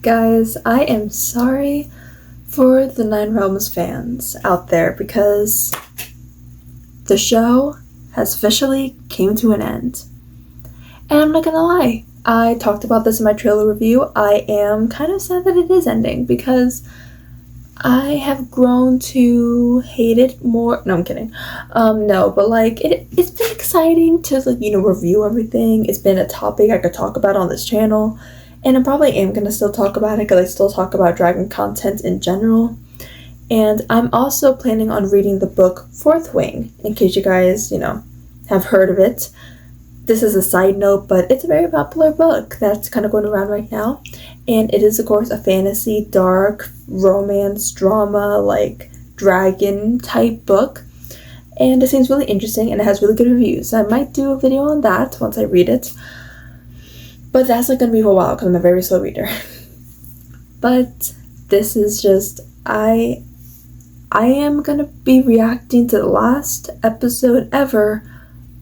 Guys, I am sorry for the Nine Realms fans out there because the show has officially came to an end. And I'm not gonna lie, I talked about this in my trailer review. I am kind of sad that it is ending because I have grown to hate it more. No, I'm kidding. No, but it's been exciting to review everything. It's been a topic I could talk about on this channel, and I probably am gonna still talk about it because I still talk about dragon content in general. And I'm also planning on reading the book Fourth Wing, in case you guys, have heard of it. This is a side note, but it's a very popular book that's kind of going around right now. And it is, of course, a fantasy, dark, romance, drama, dragon type book. And it seems really interesting and it has really good reviews. I might do a video on that once I read it. But that's not going to be for a while because I'm a very slow reader. But this is just, I am going to be reacting to the last episode ever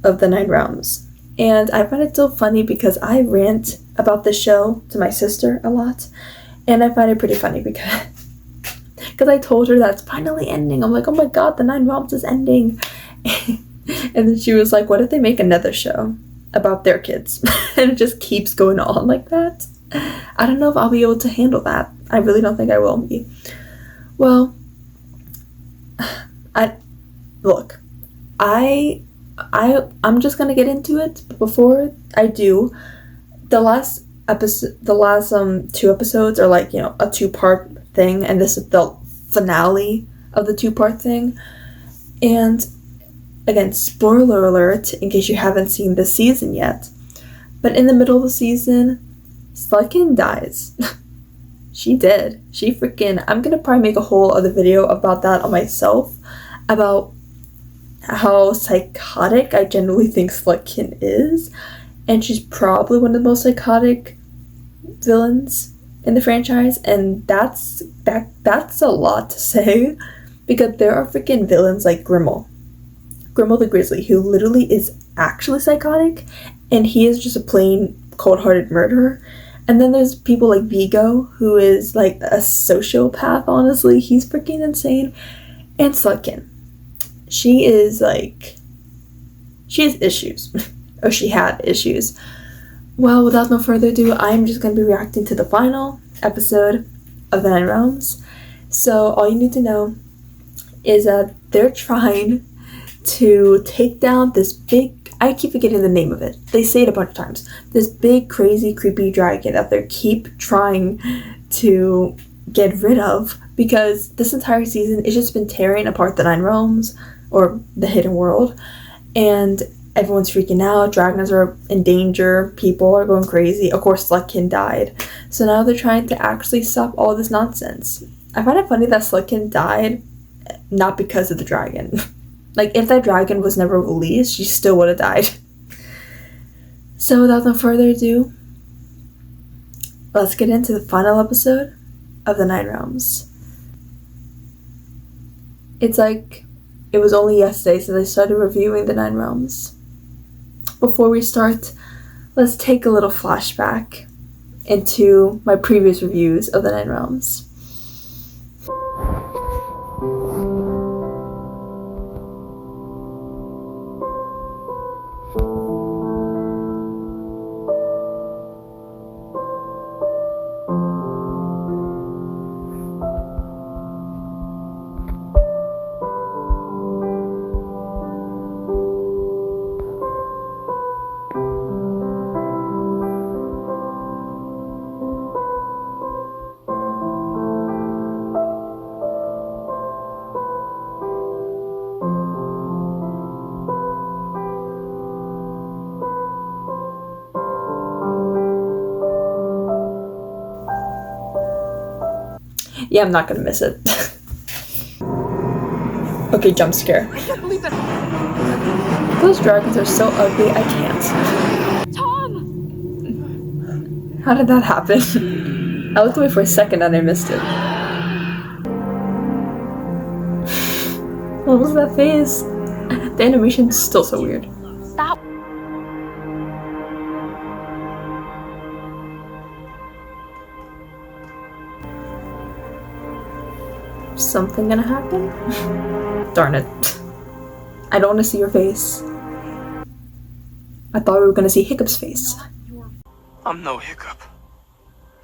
of The Nine Realms. And I find it so funny because I rant about the show to my sister a lot. And I find it pretty funny because I told her that it's finally ending. I'm like, oh my god, The Nine Realms is ending. And then she was like, what if they make another show about their kids? And it just keeps going on like that. I don't know if I'll be able to handle that. I really don't think I will be. Well, I'm just gonna get into it, but before I do, the last two episodes are a two-part thing, and this is the finale of the two-part thing. And again, spoiler alert in case you haven't seen this season yet, but in the middle of the season, Slutkin dies. She did. I'm gonna probably make a whole other video about that on myself, about how psychotic I genuinely think Slutkin is, and she's probably one of the most psychotic villains in the franchise, and that's a lot to say, because there are freaking villains like Grimmel the Grizzly, who literally is actually psychotic, and he is just a plain cold-hearted murderer. And then there's people like Vigo, who is like a sociopath, honestly. He's freaking insane. And Slutkin. She has issues. Or she had issues. Well, without no further ado, I'm just going to be reacting to the final episode of The Nine Realms. So all you need to know is that they're trying to take down this big, I keep forgetting the name of it. They say it a bunch of times. This big, crazy, creepy dragon that they keep trying to get rid of, because this entire season it's just been tearing apart the Nine Realms, or the Hidden World, and everyone's freaking out. Dragons are in danger. People are going crazy. Of course, Slutkin died. So now they're trying to actually stop all this nonsense. I find it funny that Slutkin died not because of the dragon. If that dragon was never released, she still would have died. So without no further ado, let's get into the final episode of The Nine Realms. It's like it was only yesterday since I started reviewing The Nine Realms. Before we start, let's take a little flashback into my previous reviews of The Nine Realms. Yeah, I'm not gonna miss it. Okay, jump scare. I can't believe that. Those dragons are so ugly, I can't. Tom! How did that happen? I looked away for a second and I missed it. What was that face? The animation's still so weird. That something gonna happen? Darn it. I don't want to see your face. I thought we were gonna see Hiccup's face. I'm no Hiccup.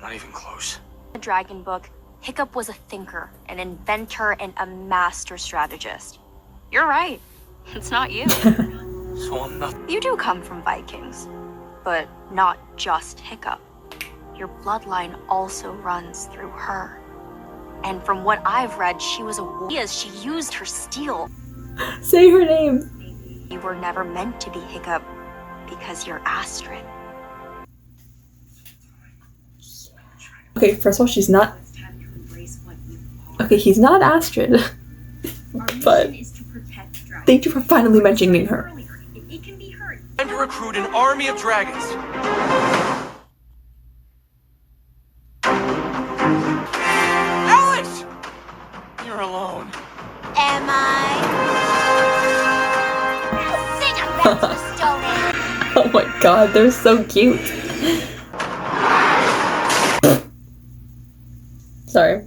Not even close. The Dragon Book, Hiccup was a thinker, an inventor, and a master strategist. You're right. It's not you. So I'm not. You do come from Vikings, but not just Hiccup. Your bloodline also runs through her. And from what I've read, she was a warrior. She used her steel. Say her name. You were never meant to be Hiccup because you're Astrid. Okay, first of all, she's not. Okay, he's not Astrid. But thank you for finally mentioning her. Time to recruit an army of dragons. Alex! You're alone. Am I? Sing a back to the Stone Age. Oh my god, they're so cute. Sorry.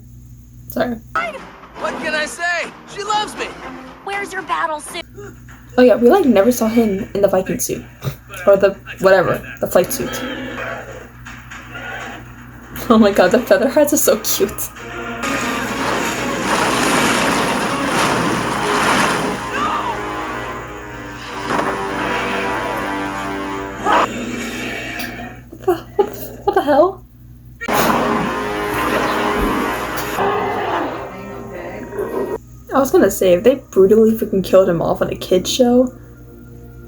What can I say? She loves me. Where's your battle suit? Oh yeah, we like never saw him in the Viking suit. Or the whatever, the flight suit. Oh my god, the feather hats are so cute. What the hell? I was gonna say, if they brutally freaking killed him off on a kid's show,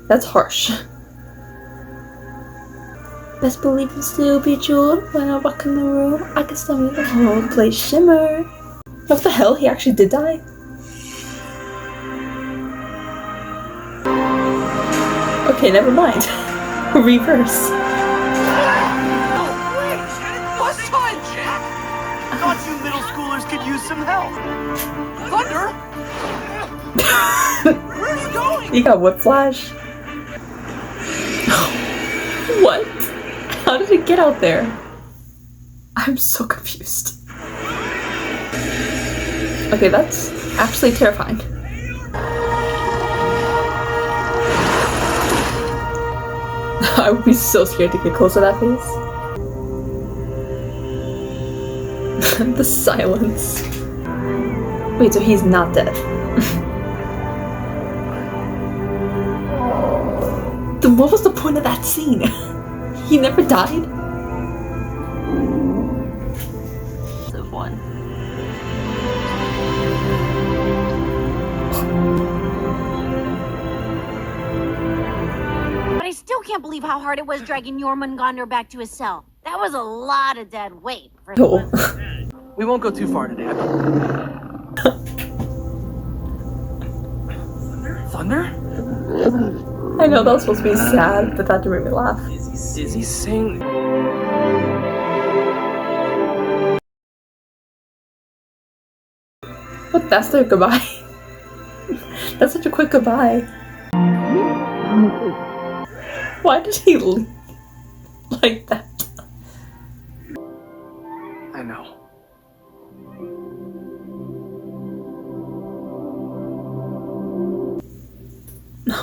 that's harsh. Best believe you'll still be jeweled when I walk in the room. I can still make the whole place shimmer. What the hell? He actually did die? Okay, never mind. Reverse. Oh, wait! What's time, Jack? Thought you middle schoolers could use some help. Thunder? Where are you going? You got whiplash? What? How did it get out there? I'm so confused. Okay, that's actually terrifying. I would be so scared to get close to that face. The silence. Wait, so he's not dead. Then what was the point of that scene? He never died? One. But I still can't believe how hard it was dragging Jormungandr back to his cell. That was a lot of dead weight. For No. We won't go too far today. Thunder? I know that was supposed to be sad, but that didn't make me laugh. Is he saying? What? That's their goodbye? That's such a quick goodbye. Why did he leave like that? I know.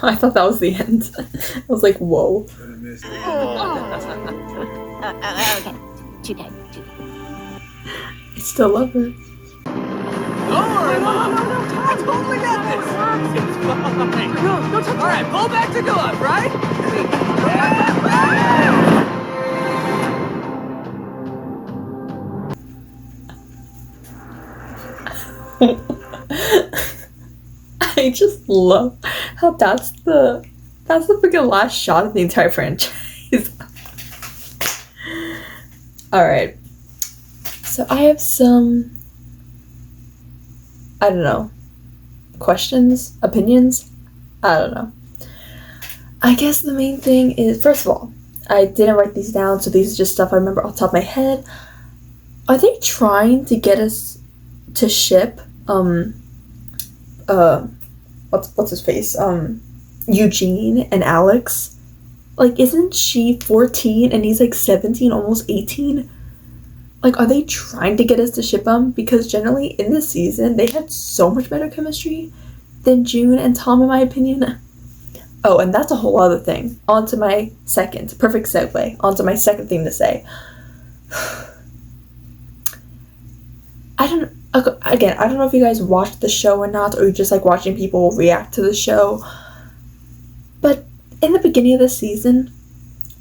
I thought that was the end. I was like, whoa. Okay, too bad. I still love her. Don't worry, Mom. I totally got this. It's fine. No, all right, pull back to go up, right? I just love how that's the freaking last shot of the entire franchise. Alright. So I have some, I don't know, questions, opinions, I don't know. I guess the main thing is, first of all, I didn't write these down, so these are just stuff I remember off the top of my head. Are they trying to get us to ship, what's his face? Eugene and Alex? Like, isn't she 14 and he's like 17, almost 18? Like, are they trying to get us to ship them? Because generally in this season, they had so much better chemistry than June and Tom, in my opinion. Oh, and that's a whole other thing. On to my second, perfect segue, onto my second thing to say. I don't know if you guys watched the show or not, or you just like watching people react to the show. But in the beginning of the season,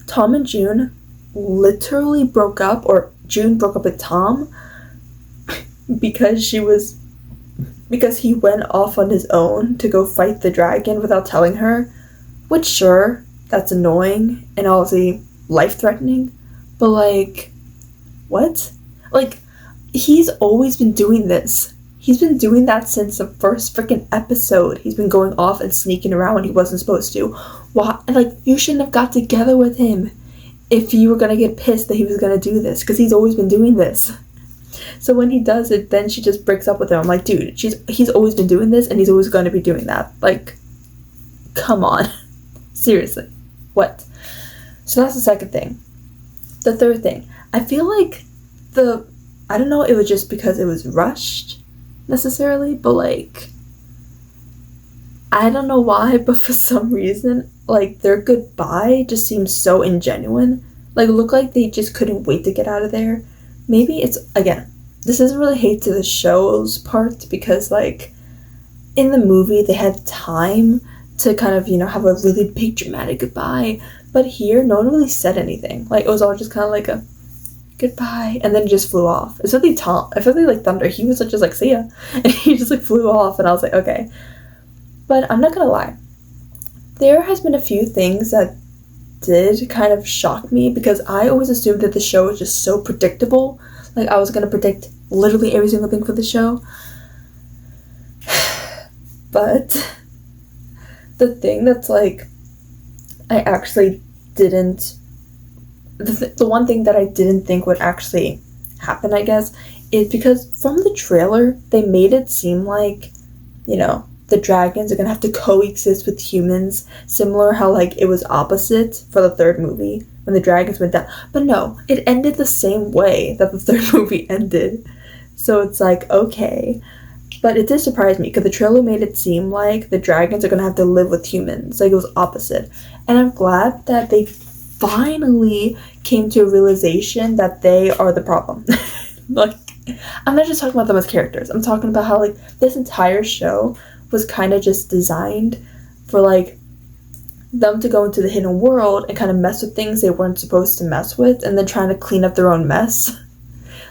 Tom and June literally broke up, or June broke up with Tom because he went off on his own to go fight the dragon without telling her. Which, sure, that's annoying and obviously life-threatening, but like, what? Like, he's always been doing this. He's been doing that since the first freaking episode. He's been going off and sneaking around when he wasn't supposed to. Why? Like, you shouldn't have got together with him if you were gonna get pissed that he was gonna do this, because he's always been doing this. So when he does it, then she just breaks up with him. I'm like, dude, he's always been doing this, and he's always gonna be doing that. Like, come on. Seriously. What? So that's the second thing. The third thing. I feel like I don't know, it was just because it was rushed, necessarily, but like, I don't know why, but for some reason, like, their goodbye just seems so ingenuine. Like, it looked like they just couldn't wait to get out of there. Maybe it's, again, this isn't really hate to the show's part, because, like, in the movie, they had time to kind of, have a really big dramatic goodbye, but here, no one really said anything. Like, it was all just kind of like a goodbye, and then it just flew off. Especially Tom. I feel like Thunder, he was just like, see ya, and he just like flew off, and I was like, okay. But I'm not gonna lie, there has been a few things that did kind of shock me, because I always assumed that the show was just so predictable. Like, I was gonna predict literally every single thing for the show. But the thing that's like, I actually didn't, the one thing that I didn't think would actually happen, I guess, is because from the trailer, they made it seem like, the dragons are gonna have to coexist with humans, similar how, like, it was opposite for the third movie, when the dragons went down. But no, it ended the same way that the third movie ended. So it's like, okay. But it did surprise me, because the trailer made it seem like the dragons are gonna have to live with humans. Like, it was opposite. And I'm glad that they finally came to a realization that they are the problem. Like, I'm not just talking about them as characters. I'm talking about how, like, this entire show was kind of just designed for, like, them to go into the hidden world and kind of mess with things they weren't supposed to mess with, and then trying to clean up their own mess.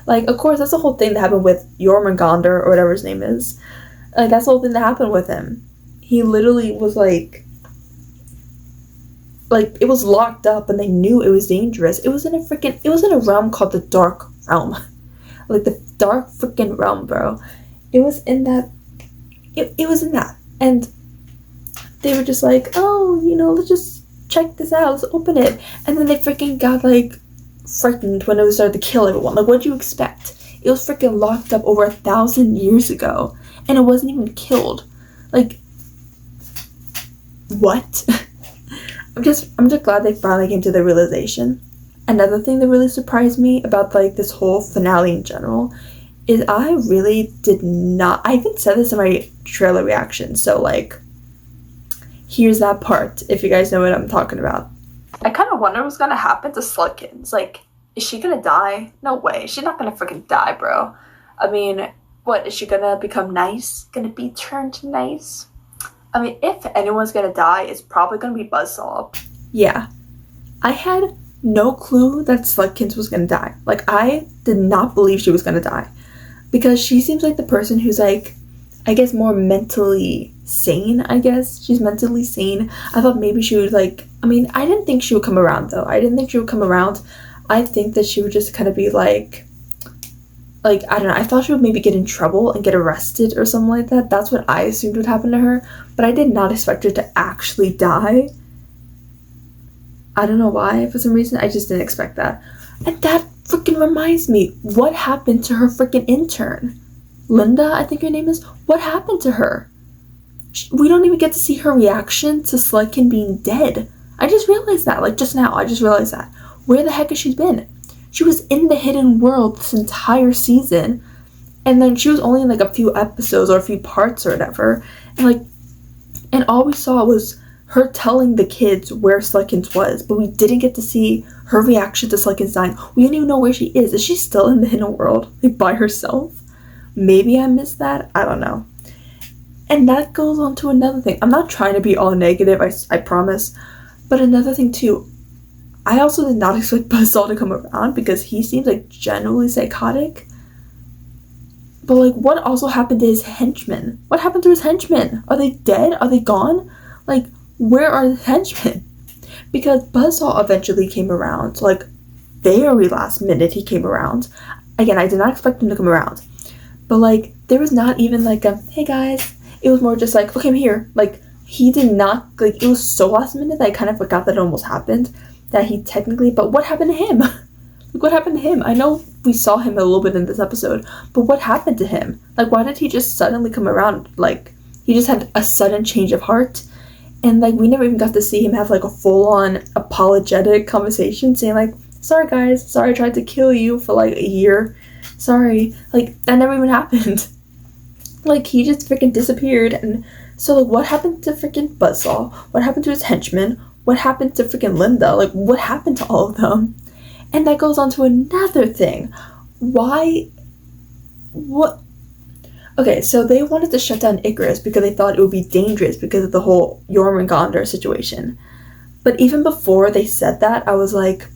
Like, of course, that's the whole thing that happened with Jormungandr, or whatever his name is. Like, that's the whole thing that happened with him. He literally was like, it was locked up, and they knew it was dangerous. It was in a realm called the Dark Realm. Like, the Dark freaking Realm, bro. It was in that. It was in that. And they were just like, oh, let's just check this out. Let's open it. And then they freaking got, like, frightened when it started to kill everyone. Like, what'd you expect? It was freaking locked up over 1,000 years ago. And it wasn't even killed. Like, what? I'm just glad they finally came to the realization. Another thing that really surprised me about, like, this whole finale in general is I really did not, I even said this in my trailer reaction, so, like, here's that part, if you guys know what I'm talking about. I kind of wonder what's gonna happen to Slutkins. Like, is she gonna die? No way, she's not gonna freaking die, bro. I mean, what, is she gonna become nice? Gonna be turned nice? I mean, if anyone's gonna die, it's probably gonna be Buzzsaw. Yeah, I had no clue that Slutkins was gonna die. Like, I did not believe she was gonna die. Because she seems like the person who's, like, I guess more mentally sane, I guess. She's mentally sane. I thought maybe she would, like, I mean, I didn't think she would come around, though. I didn't think she would come around. I think that she would just kind of be, like, I don't know. I thought she would maybe get in trouble and get arrested or something like that. That's what I assumed would happen to her. But I did not expect her to actually die. I don't know why. For some reason, I just didn't expect that. And that freaking reminds me, what happened to her freaking intern? Linda, I think her name is. What happened to her? We don't even get to see her reaction to Slutkin being dead. I just realized that, like, just now. I just realized that. Where the heck has she been? She was in the hidden world this entire season. And then she was only in like a few episodes or a few parts or whatever. And all we saw was her telling the kids where Slutkins was, but we didn't get to see her reaction to Slutkins dying. We didn't even know where she is. Is she still in the hidden world, like by herself? Maybe I missed that. I don't know. And that goes on to another thing. I'm not trying to be all negative, I promise. But another thing too, I also did not expect Buzzsaw to come around because he seems like genuinely psychotic. But like, what also happened to his henchmen? What happened to his henchmen? Are they dead? Are they gone? Like, where are his henchmen? Because Buzzsaw eventually came around. Like, very last minute he came around. Again, I did not expect him to come around. But like, there was not even like a, hey guys. It was more just like, okay, I'm here. Like, he did not, like, it was so last minute that I kind of forgot that it almost happened. That he technically, but what happened to him? Like, what happened to him? I know we saw him a little bit in this episode, but what happened to him? Like, why did he just suddenly come around? Like, he just had a sudden change of heart. And, like, we never even got to see him have, like, a full-on apologetic conversation saying, like, sorry, guys. Sorry I tried to kill you for, like, a year. Sorry. Like, that never even happened. Like, he just freaking disappeared. And so, like, what happened to freaking Buzzsaw? What happened to his henchmen? What happened to freaking Linda? Like, what happened to all of them? And that goes on to another thing. Why? What? Okay, so they wanted to shut down Icarus because they thought it would be dangerous because of the whole Jormungandr situation. But even before they said that, I was like,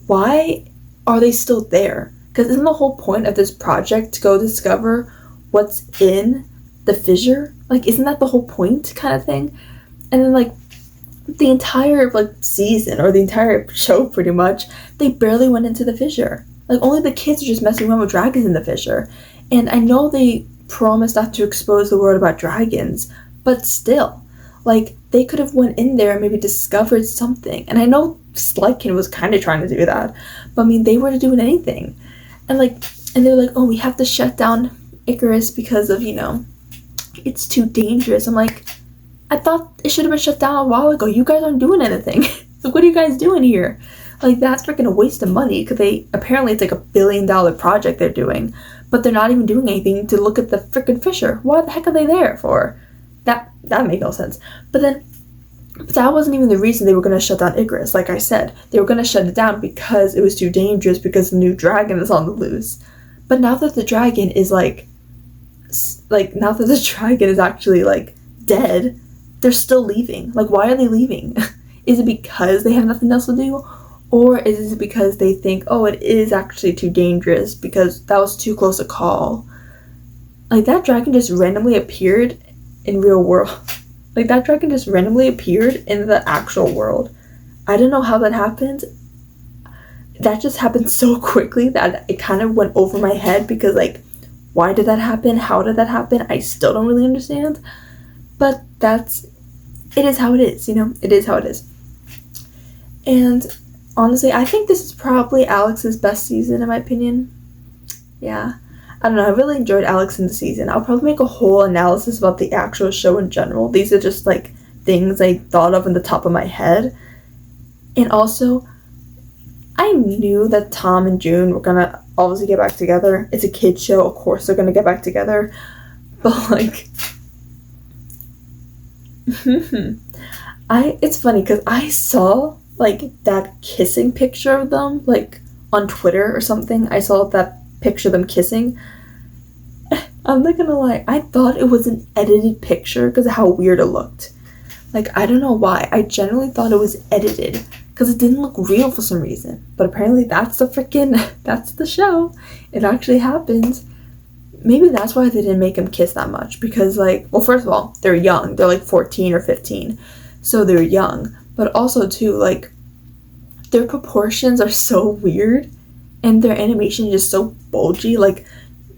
why are they still there? Because isn't the whole point of this project to go discover what's in the fissure? Like, isn't that the whole point kind of thing? And then, like, the entire, like, season, or the entire show, pretty much, they barely went into the fissure. Like, only the kids are just messing around with dragons in the fissure. And I know they promised not to expose the world about dragons, but still, like, they could have went in there and maybe discovered something. And I know Slutkin was kind of trying to do that, but I mean, they weren't doing anything. And like, and they're like, oh, we have to shut down Icarus because of, you know, it's too dangerous. I'm like, I thought it should have been shut down a while ago. You guys aren't doing anything. Like, what are you guys doing here? Like, that's freaking a waste of money because they, apparently it's like $1 billion project they're doing, but they're not even doing anything to look at the freaking fissure. What the heck are they there for? That made no sense. But that wasn't even the reason they were going to shut down Icarus. Like I said, they were going to shut it down because it was too dangerous because the new dragon is on the loose. But now that the dragon is like now that the dragon is actually like dead, they're still leaving. Like, why are they leaving? Is it because they have nothing else to do? Or is it because they think, oh, it is actually too dangerous because that was too close a call? Like, that dragon just randomly appeared in real world. Like, that dragon just randomly appeared in the actual world. I don't know how that happened. That just happened so quickly that it kind of went over my head because, like, why did that happen? How did that happen? I still don't really understand. But it is how it is, you know? It is how it is. And honestly, I think this is probably Alex's best season, in my opinion. Yeah. I don't know, I really enjoyed Alex in the season. I'll probably make a whole analysis about the actual show in general. These are just, like, things I thought of in the top of my head. And also, I knew that Tom and June were gonna obviously get back together. It's a kid's show, of course they're gonna get back together. But, like, it's funny, because I saw, like, that kissing picture of them, like, on Twitter or something. I saw that picture of them kissing. I'm not gonna lie, I thought it was an edited picture because of how weird it looked. Like, I don't know why. I generally thought it was edited because it didn't look real for some reason. But apparently that's the show. It actually happens. Maybe that's why they didn't make them kiss that much. Because, like, well, first of all, they're young. They're like 14 or 15. So they're young. But also, too, like, their proportions are so weird. And their animation is just so bulgy. Like,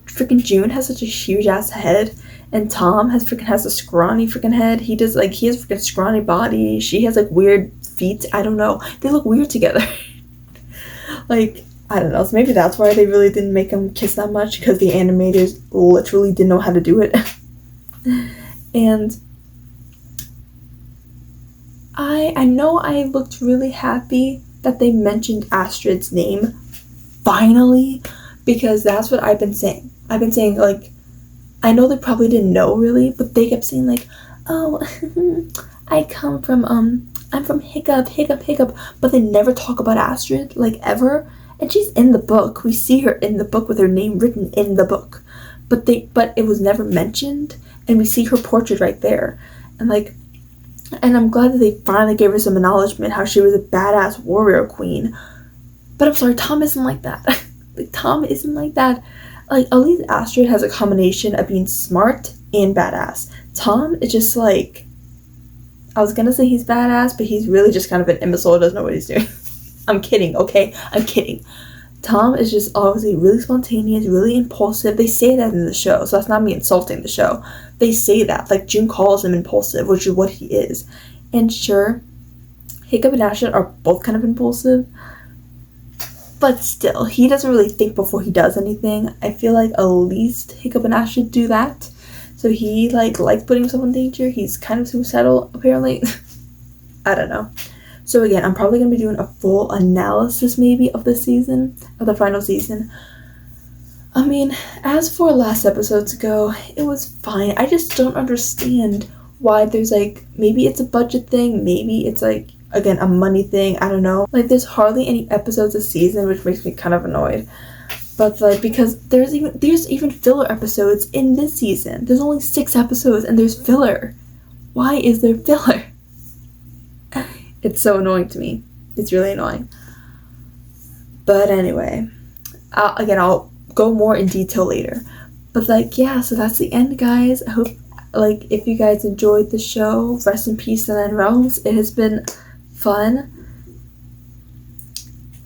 freaking June has such a huge ass head, and Tom has a scrawny freaking head. He has freaking scrawny body. She has like weird feet. I don't know. They look weird together. Like, I don't know. So maybe that's why they really didn't make them kiss that much, because the animators literally didn't know how to do it. And I know I looked really happy that they mentioned Astrid's name finally, because that's what I've been saying. I've been saying, like, I know they probably didn't know really, but they kept saying like, oh, I'm from Hiccup, but they never talk about Astrid, like, ever. And she's in the book. We see her in the book with her name written in the book. But it was never mentioned, and we see her portrait right there. And like, and I'm glad that they finally gave her some acknowledgement how she was a badass warrior queen. But I'm sorry, Tom isn't like that. Like, Tom isn't like that. Like, at least Astrid has a combination of being smart and badass. Tom is just like, I was gonna say he's badass, but he's really just kind of an imbecile who doesn't know what he's doing. I'm kidding, okay? I'm kidding. Tom is just obviously really spontaneous, really impulsive. They say that in the show, so that's not me insulting the show. They say that. Like, June calls him impulsive, which is what he is. And sure, Hiccup and Astrid are both kind of impulsive, but still, he doesn't really think before he does anything. I feel like at least Hiccup and Astrid do that. So he, like, likes putting himself in danger. He's kind of suicidal, apparently. I don't know. So again, I'm probably going to be doing a full analysis, maybe, of the season, of the final season. I mean, as for last episodes go, it was fine. I just don't understand why there's, like, maybe it's a budget thing, maybe it's, like, again, a money thing, I don't know. Like, there's hardly any episodes this season, which makes me kind of annoyed. But, like, because there's even filler episodes in this season. There's only 6 episodes, and there's filler. Why is there filler? It's so annoying to me. It's really annoying. But anyway, I'll go more in detail later. But, like, yeah, so that's the end, guys. I hope, like, if you guys enjoyed the show, rest in peace, The Nine Realms. It has been fun.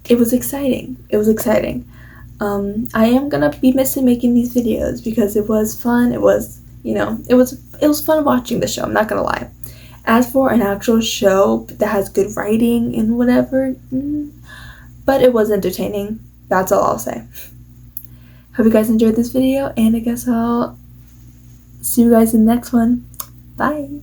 It was exciting. I am gonna be missing making these videos because it was fun. It was, it was fun watching the show. I'm not gonna lie. As for an actual show that has good writing and whatever, but it was entertaining. That's all I'll say. Hope you guys enjoyed this video, and I guess I'll see you guys in the next one. Bye.